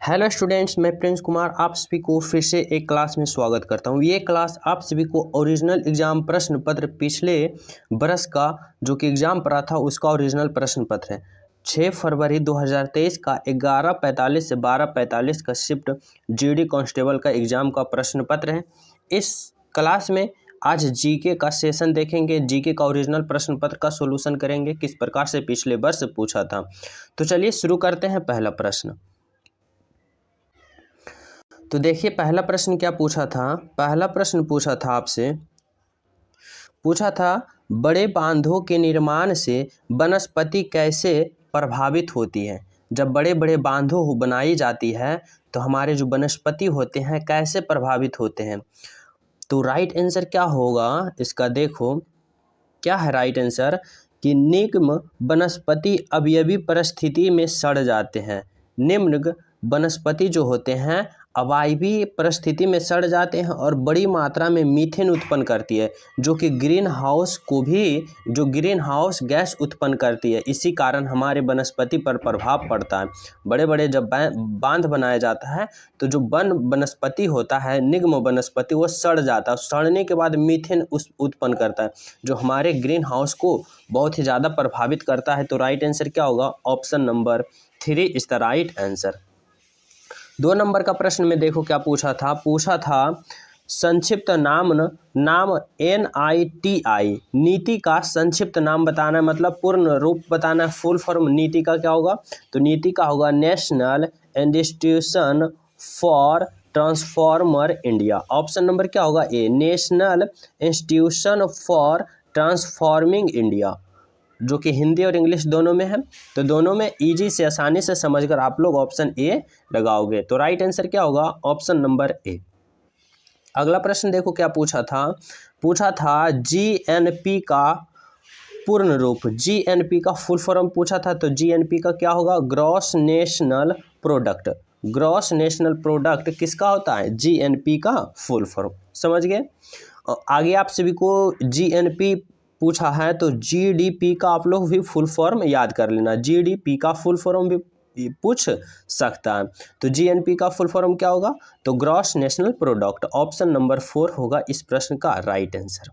Hello students, मैं Prince Kumar आप सभी को फिर से एक क्लास में स्वागत करता हूं। ये क्लास आप सभी को ओरिजिनल एग्जाम प्रश्न पत्र पिछले बरस का जो कि एग्जाम पड़ा था उसका ओरिजिनल प्रश्न पत्र है। 6 फरवरी 2023 का 11:45 से 12:45 का शिफ्ट जीडी कांस्टेबल का एग्जाम का प्रश्न पत्र है। इस क्लास में आज जीके का सेशन देखेंगे, जीके का ओरिजिनल प्रश्न पत्र का सोल्यूशन करेंगे, किस प्रकार से पिछले वर्ष पूछा था। तो चलिए शुरू करते हैं। पहला प्रश्न तो देखिए, पहला प्रश्न क्या पूछा था। पहला प्रश्न पूछा था आपसे, पूछा था बड़े बांधों के निर्माण से वनस्पति कैसे प्रभावित होती है। जब बड़े बड़े बांधों बनाई जाती है तो हमारे जो वनस्पति होते हैं कैसे प्रभावित होते हैं। तो राइट आंसर क्या होगा इसका, देखो क्या है राइट आंसर कि निम्न वनस्पति अवयवी परिस्थिति में सड़ जाते हैं। निम्न वनस्पति जो होते हैं अवायवीय परिस्थिति में सड़ जाते हैं और बड़ी मात्रा में मीथेन उत्पन्न करती है, जो कि ग्रीन हाउस गैस उत्पन्न करती है। इसी कारण हमारे वनस्पति पर प्रभाव पड़ता है। बड़े बड़े जब बांध बनाया जाता है तो जो वनस्पति होता है, निम्न वनस्पति, वो सड़ जाता है। सड़ने के बाद मीथेन उत्पन्न करता है जो हमारे ग्रीन हाउस को बहुत ही ज़्यादा प्रभावित करता है। तो राइट आंसर क्या होगा, option number 3 is the right answer. 2 number का प्रश्न में देखो क्या पूछा था संक्षिप्त नाम NITI नीति का संक्षिप्त नाम बताना है, मतलब पूर्ण रूप बताना है। फुल फॉर्म नीति का क्या होगा, तो नीति का होगा national institution for transformer India. Option number क्या होगा, A, national institution for transforming India, जो कि हिंदी और इंग्लिश दोनों में है। तो दोनों में इजी से आसानी से समझकर आप लोग ऑप्शन ए लगाओगे। तो राइट आंसर क्या होगा, ऑप्शन नंबर ए। अगला प्रश्न देखो क्या पूछा था GNP का पूर्ण रूप, GNP का फुल फॉर्म पूछा था। तो GNP का क्या होगा, gross national product. Gross national product किसका होता है, GNP का फुल फॉर्म। समझ गए। आगे आप सभी को GNP पूछा है तो GDP का आप लोग भी फुल फॉर्म याद कर लेना। GDP का फुल फॉर्म भी पूछ सकता है। तो GNP का फुल फॉर्म क्या होगा, तो gross national product. Option number 4 होगा इस प्रश्न का राइट आंसर।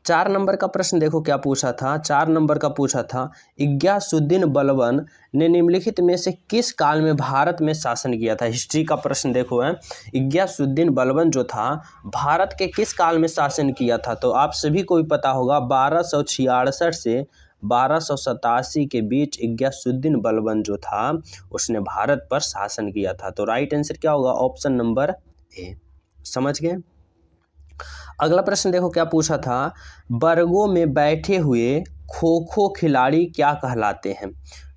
4 नंबर का प्रश्न देखो क्या पूछा था। 4 नंबर का पूछा था गियासुद्दीन बलबन ने निम्नलिखित में से किस काल में भारत में शासन किया था। हिस्ट्री का प्रश्न देखो है, गियासुद्दीन बलबन जो था भारत के किस काल में शासन किया था। तो आप सभी को भी पता होगा 1266 से 1287 के बीच गियासुद्दीन बलबन जो था उसने भारत पर शासन किया था। तो राइट आंसर क्या होगा, ऑप्शन नंबर ए। समझ गए। अगला प्रश्न देखो क्या पूछा था, वर्गों में बैठे हुए खो खो खिलाड़ी क्या कहलाते हैं।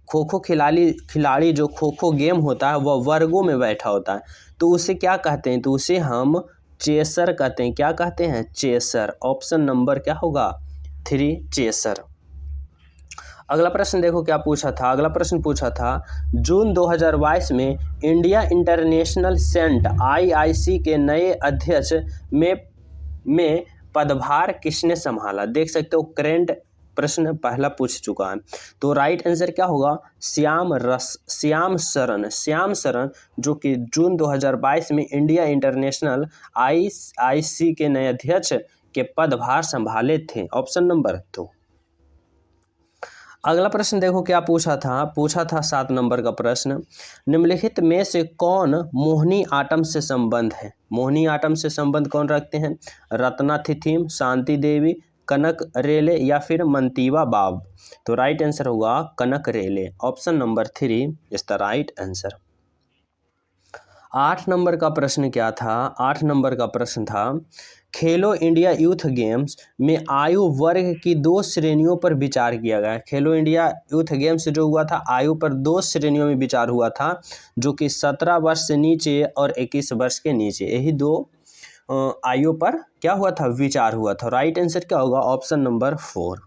खो खो खिलाड़ी जो खो खो गेम होता है वह वर्गों में बैठा होता है, तो उसे क्या कहते हैं, तो उसे हम चेसर कहते हैं। क्या कहते हैं, चेसर। ऑप्शन नंबर क्या होगा, 3 चेसर। अगला प्रश्न देखो क्या पूछा था। अगला प्रश्न पूछा था जून 2022 में इंडिया इंटरनेशनल सेंट IIC के नए अध्यक्ष में पदभार किसने संभाला। देख सकते हो करेंट प्रश्न पहला पूछ चुका है। तो राइट आंसर क्या होगा, श्याम शरण, जो कि जून 2022 में इंडिया इंटरनेशनल IIC के नए अध्यक्ष के पदभार संभाले थे। Option number 2। अगला प्रश्न देखो क्या पूछा था 7 नंबर का प्रश्न, निम्नलिखित में से कौन मोहिनी आटम से संबंध है। मोहिनी आटम से संबंध कौन रखते हैं, रत्ना थिथिम, शांति देवी, कनक रेले या फिर मंतीवा बाब। तो राइट आंसर होगा Kanak Rele. Option number 3 is the right answer. 8 number का प्रश्न क्या था, 8 नंबर का प्रश्न था खेलो इंडिया यूथ गेम्स में आयु वर्ग की 2 श्रेणियों पर विचार किया गया। खेलो इंडिया यूथ गेम्स जो हुआ था आयु पर 2 श्रेणियों में विचार हुआ था, जो कि 17 वर्ष से नीचे और 21 वर्ष के नीचे, यही 2 आयु पर क्या हुआ था, विचार हुआ था। राइट आंसर क्या होगा, ऑप्शन नंबर 4।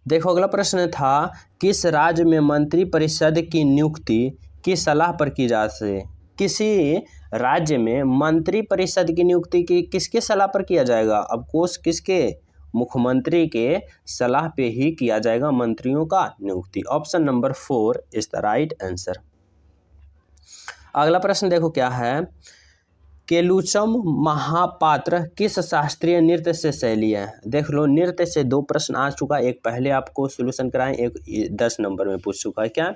देखो अगला प्रश्न था किस राज्य में मंत्री परिषद की नियुक्ति की सलाह पर की जा सके। किसी राज्य में मंत्री परिषद की नियुक्ति की किसके सलाह पर किया जाएगा, अब कोर्स किसके, मुख्यमंत्री के सलाह पे ही किया जाएगा मंत्रियों का नियुक्ति। Option number 4 is the right answer. अगला प्रश्न देखो क्या है, केलुचम महापात्र किस शास्त्रीय नृत्य से शैली है। देख लो, नृत्य से 2 प्रश्न आ चुका, एक पहले आपको सोल्यूशन कराएं, एक 10 नंबर में पूछ चुका है। क्या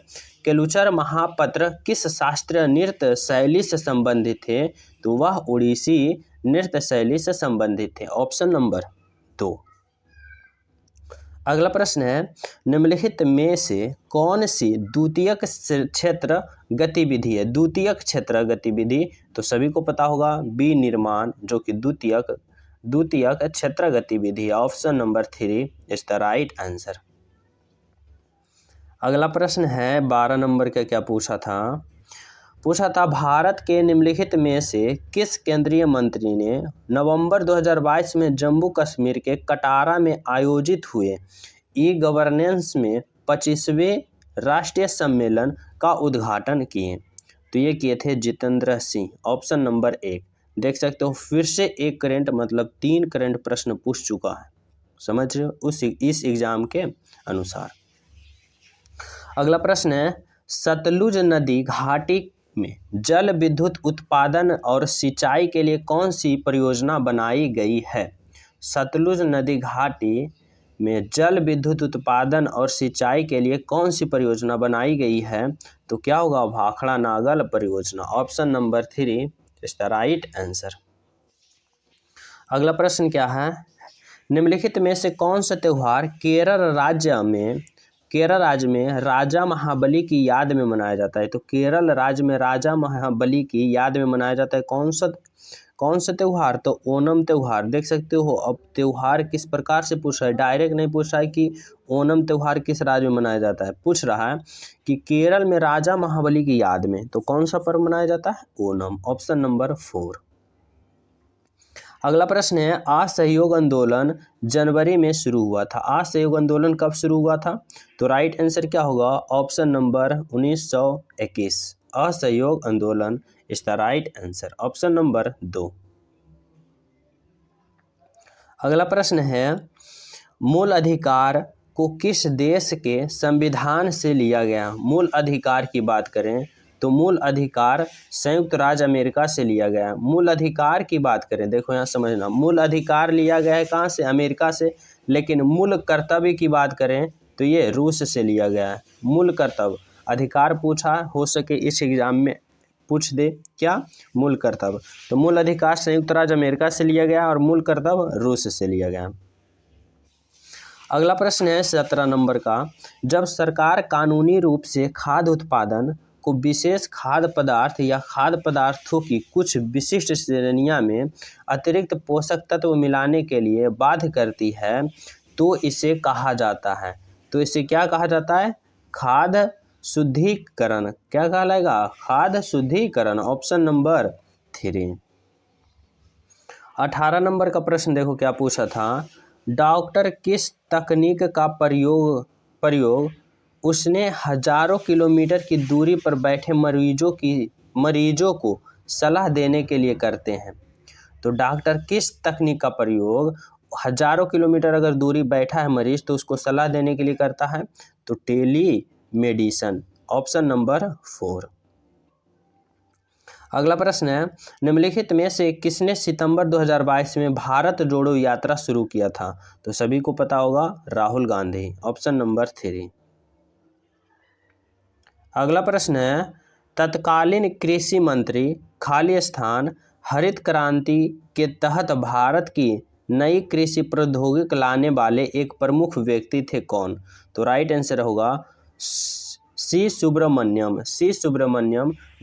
केलुचर महापात्र किस शास्त्रीय नृत्य शैली से संबंधित थे, तो वह ओडिसी नृत्य शैली से संबंधित थे, ऑप्शन नंबर 2। अगला प्रश्न है, निम्नलिखित में से कौन सी द्वितीयक क्षेत्र गतिविधि है। द्वितीयक क्षेत्र गतिविधि तो सभी को पता होगा, बी निर्माण, जो कि द्वितीयक क्षेत्र गतिविधि है, option number 3 is the right answer. अगला प्रश्न है 12 नंबर का, क्या पूछा था, भारत के निम्नलिखित में से किस केंद्रीय मंत्री ने नवंबर 2022 में जम्मू कश्मीर के कटारा में आयोजित हुए ई गवर्नेंस में 25वें राष्ट्रीय सम्मेलन का उद्घाटन किए। तो ये किए थे जितेंद्र सिंह, ऑप्शन नंबर 1। देख सकते हो फिर से एक करंट मतलब 3 करंट प्रश्न पूछ चुका है, समझ रहे हो इस एग्जाम के अनुसार। अगला प्रश्न है, सतलुज नदी घाटी में जल विद्युत उत्पादन और सिंचाई के लिए कौन सी परियोजना बनाई गई है। सतलुज नदी घाटी में जल विद्युत उत्पादन और सिंचाई के लिए कौन सी परियोजना बनाई गई है, तो क्या होगा, भाखड़ा नागल परियोजना, option number 3 is the right answer. अगला प्रश्न क्या है, निम्नलिखित में से कौन सा त्यौहार केरल राज्य में राजा महाबली की याद में मनाया जाता है। तो केरल राज्य में राजा महाबली की याद में मनाया जाता है कौन सा त्यौहार, तो ओणम त्यौहार। देख सकते हो अब त्यौहार किस प्रकार से पूछ रहा है, डायरेक्ट नहीं पूछ रहा है कि ओणम त्यौहार किस राज्य में मनाया जाता है, पूछ रहा है कि केरल में राजा महाबली की याद में, तो कौन सा पर्व मनाया जाता है, ओणम, ऑप्शन नंबर 4। अगला प्रश्न है, असहयोग आंदोलन जनवरी में शुरू हुआ था। असहयोग आंदोलन कब शुरू हुआ था, तो राइट आंसर क्या होगा, ऑप्शन नंबर 1921। असहयोग आंदोलन is the right answer, option number 2। अगला प्रश्न है, मूल अधिकार को किस देश के संविधान से लिया गया। मूल अधिकार की बात करें तो मूल अधिकार संयुक्त राज्य अमेरिका से लिया गया। मूल अधिकार की बात करें, देखो यहाँ समझना, मूल अधिकार लिया गया है कहाँ से, अमेरिका से, लेकिन मूल कर्तव्य की बात करें तो ये रूस से लिया गया है। मूल कर्तव्य, अधिकार पूछा हो सके इस एग्जाम में पूछ दे, क्या, मूल कर्तव्य, तो मूल अधिकार संयुक्त राज्य अमेरिका से लिया गया और मूल कर्तव्य रूस से लिया गया। अगला प्रश्न है 17 नंबर का, जब सरकार कानूनी रूप से खाद्य उत्पादन को विशेष खाद्य पदार्थ या खाद्य पदार्थों की कुछ विशिष्ट श्रेणियों में अतिरिक्त पोषक तत्व मिलाने के लिए बाध्य करती है, तो इसे कहा जाता है, तो इसे क्या कहा जाता है, खाद्य शुद्धिकरण। क्या कहलाएगा, खाद्य शुद्धिकरण, ऑप्शन नंबर 3। 18 नंबर का प्रश्न देखो क्या पूछा था, डॉक्टर किस तकनीक का प्रयोग उसने हजारों किलोमीटर की दूरी पर बैठे मरीजों को सलाह देने के लिए करते हैं। तो डॉक्टर किस तकनीक का प्रयोग हजारों किलोमीटर अगर दूरी बैठा है मरीज तो उसको सलाह देने के लिए करता है, तो टेली मेडिसन, ऑप्शन नंबर 4। अगला प्रश्न है, निम्नलिखित में से किसने सितंबर 2022 में भारत जोड़ो यात्रा शुरू किया था, तो सभी को पता होगा, राहुल गांधी, ऑप्शन नंबर 3। अगला प्रश्न है, तत्कालीन कृषि मंत्री खाली स्थान हरित क्रांति के तहत भारत की नई कृषि प्रौद्योगिकी लाने वाले एक प्रमुख व्यक्ति थे कौन, तो राइट आंसर होगा सी सुब्रमण्यम,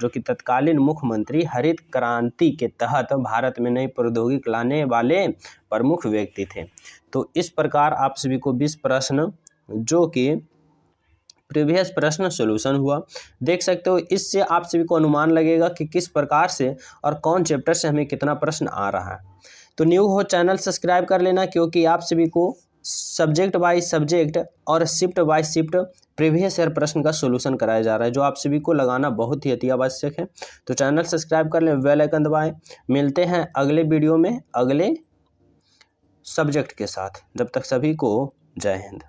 जो कि तत्कालीन मुख्यमंत्री हरित क्रांति के तहत भारत में नई प्रौद्योगिकी लाने वाले प्रमुख व्यक्ति थे। तो इस प्रकार आप सभी को 20 प्रश्न जो कि प्रीवियस प्रश्न सॉल्यूशन हुआ, देख सकते हो। इससे आप सभी को अनुमान लगेगा कि किस प्रकार से और कौन चैप्टर से हमें कितना प्रश्न आ रहा है। तो न्यू हो चैनल सब्सक्राइब कर लेना, क्योंकि आप सभी को सब्जेक्ट बाय सब्जेक्ट और shift by shift previous year प्रश्न का सॉल्यूशन कराया जा रहा है, जो आप सभी को लगाना बहुत ही अति आवश्यक है। तो चैनल सब्सक्राइब कर लें, बेल आइकन दबाएं। मिलते हैं अगले वीडियो में अगले सब्जेक्ट के साथ। जब तक सभी को जय हिंद।